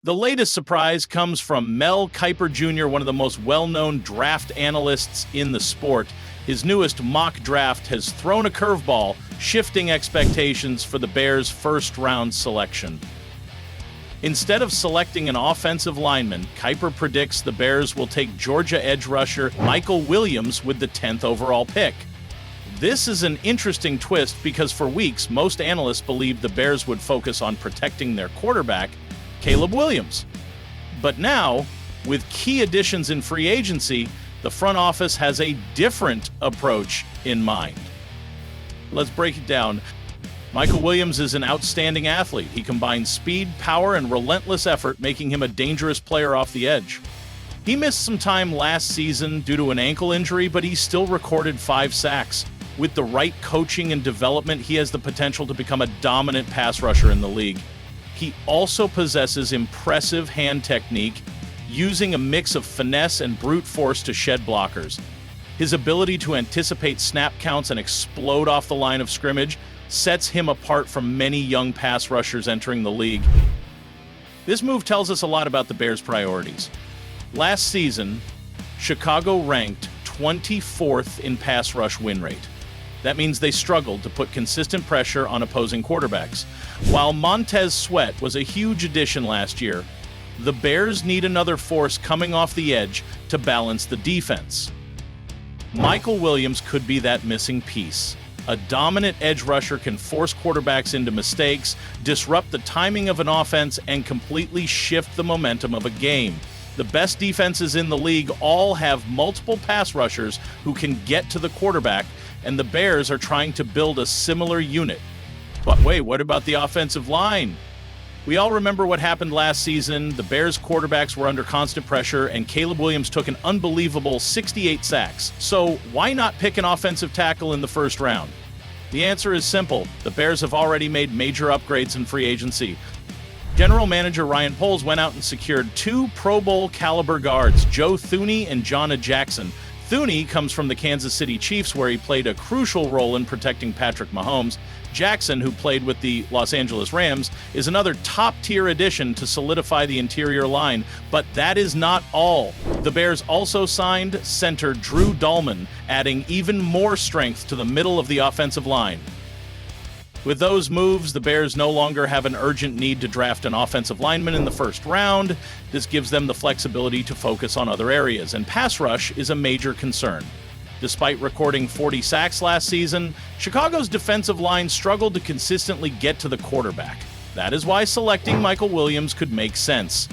The latest surprise comes from Mel Kiper Jr., one of the most well-known draft analysts in the sport. His newest mock draft has thrown a curveball, shifting expectations for the Bears' first-round selection. Instead of selecting an offensive lineman, Kiper predicts the Bears will take Georgia edge rusher Michael Williams with the 10th overall pick. This is an interesting twist because for weeks, most analysts believed the Bears would focus on protecting their quarterback, Caleb Williams. But now, with key additions in free agency, the front office has a different approach in mind. Let's break it down. Michael Williams is an outstanding athlete. He combines speed, power, and relentless effort, making him a dangerous player off the edge. He missed some time last season due to an ankle injury, but he still recorded 5 sacks. With the right coaching and development, he has the potential to become a dominant pass rusher in the league. He also possesses impressive hand technique, using a mix of finesse and brute force to shed blockers. His ability to anticipate snap counts and explode off the line of scrimmage sets him apart from many young pass rushers entering the league. This move tells us a lot about the Bears' priorities. Last season, Chicago ranked 24th in pass rush win rate. That means they struggled to put consistent pressure on opposing quarterbacks. While Montez Sweat was a huge addition last year, the Bears need another force coming off the edge to balance the defense. Michael Williams could be that missing piece. A dominant edge rusher can force quarterbacks into mistakes, disrupt the timing of an offense, and completely shift the momentum of a game. The best defenses in the league all have multiple pass rushers who can get to the quarterback, and the Bears are trying to build a similar unit. But wait, what about the offensive line? We all remember what happened last season. The Bears quarterbacks were under constant pressure, and Caleb Williams took an unbelievable 68 sacks. So why not pick an offensive tackle in the first round? The answer is simple. The Bears have already made major upgrades in free agency. General Manager Ryan Poles went out and secured 2 Pro Bowl caliber guards, Joe Thuney and Jonna Jackson. Thuney comes from the Kansas City Chiefs, where he played a crucial role in protecting Patrick Mahomes. Jackson, who played with the Los Angeles Rams, is another top-tier addition to solidify the interior line, but that is not all. The Bears also signed center Drew Dahlman, adding even more strength to the middle of the offensive line. With those moves, the Bears no longer have an urgent need to draft an offensive lineman in the first round. This gives them the flexibility to focus on other areas, and pass rush is a major concern. Despite recording 40 sacks last season, Chicago's defensive line struggled to consistently get to the quarterback. That is why selecting Michael Williams could make sense.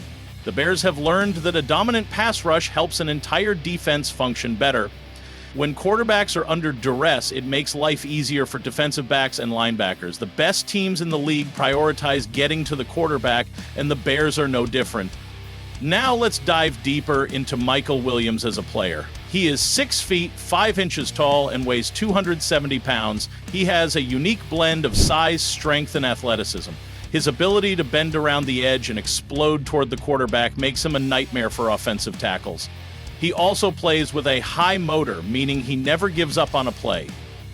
The Bears have learned that a dominant pass rush helps an entire defense function better. When quarterbacks are under duress, it makes life easier for defensive backs and linebackers. The best teams in the league prioritize getting to the quarterback, and the Bears are no different. Now let's dive deeper into Michael Williams as a player. He is 6 feet, 5 inches tall, and weighs 270 pounds. He has a unique blend of size, strength, and athleticism. His ability to bend around the edge and explode toward the quarterback makes him a nightmare for offensive tackles. He also plays with a high motor, meaning he never gives up on a play.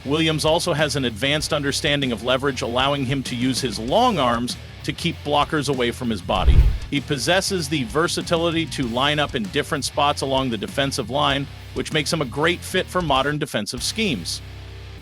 Williams also has an advanced understanding of leverage, allowing him to use his long arms to keep blockers away from his body. He possesses the versatility to line up in different spots along the defensive line, which makes him a great fit for modern defensive schemes.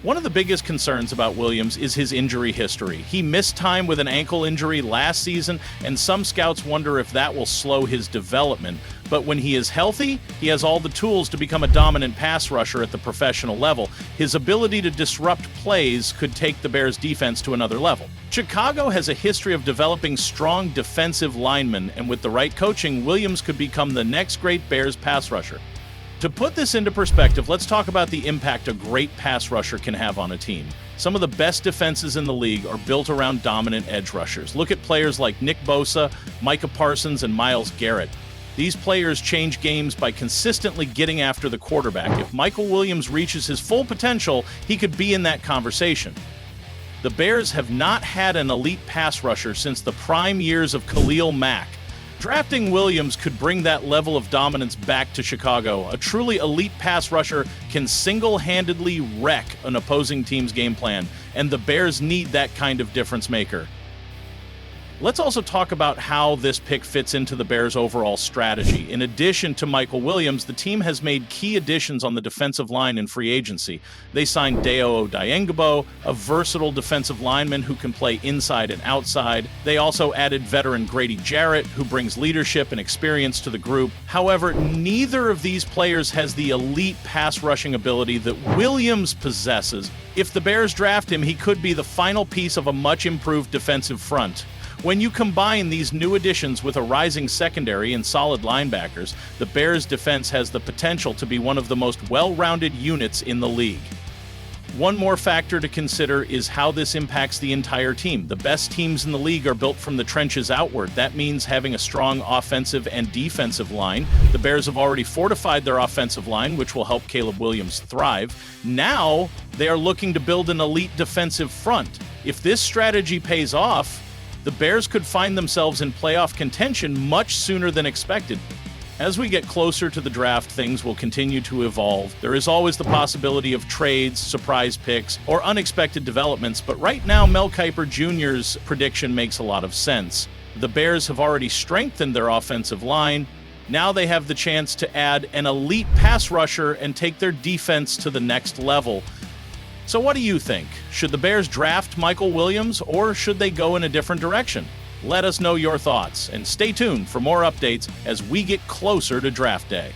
One of the biggest concerns about Williams is his injury history. He missed time with an ankle injury last season, and some scouts wonder if that will slow his development. But when he is healthy, he has all the tools to become a dominant pass rusher at the professional level. His ability to disrupt plays could take the Bears' defense to another level. Chicago has a history of developing strong defensive linemen, and with the right coaching, Williams could become the next great Bears pass rusher. To put this into perspective, let's talk about the impact a great pass rusher can have on a team. Some of the best defenses in the league are built around dominant edge rushers. Look at players like Nick Bosa, Micah Parsons, and Myles Garrett. These players change games by consistently getting after the quarterback. If Michael Williams reaches his full potential, he could be in that conversation. The Bears have not had an elite pass rusher since the prime years of Khalil Mack. Drafting Williams could bring that level of dominance back to Chicago. A truly elite pass rusher can single-handedly wreck an opposing team's game plan, and the Bears need that kind of difference maker. Let's also talk about how this pick fits into the Bears' overall strategy. In addition to Michael Williams, the team has made key additions on the defensive line in free agency. They signed Dayo Odeyingbo, a versatile defensive lineman who can play inside and outside. They also added veteran Grady Jarrett, who brings leadership and experience to the group. However, neither of these players has the elite pass rushing ability that Williams possesses. If the Bears draft him, he could be the final piece of a much improved defensive front. When you combine these new additions with a rising secondary and solid linebackers, the Bears' defense has the potential to be one of the most well-rounded units in the league. One more factor to consider is how this impacts the entire team. The best teams in the league are built from the trenches outward. That means having a strong offensive and defensive line. The Bears have already fortified their offensive line, which will help Caleb Williams thrive. Now, they are looking to build an elite defensive front. If this strategy pays off, the Bears could find themselves in playoff contention much sooner than expected. As we get closer to the draft, things will continue to evolve. There is always the possibility of trades, surprise picks, or unexpected developments, but right now Mel Kiper Jr.'s prediction makes a lot of sense. The Bears have already strengthened their offensive line. Now they have the chance to add an elite pass rusher and take their defense to the next level. So what do you think? Should the Bears draft Michael Williams, or should they go in a different direction? Let us know your thoughts, and stay tuned for more updates as we get closer to draft day.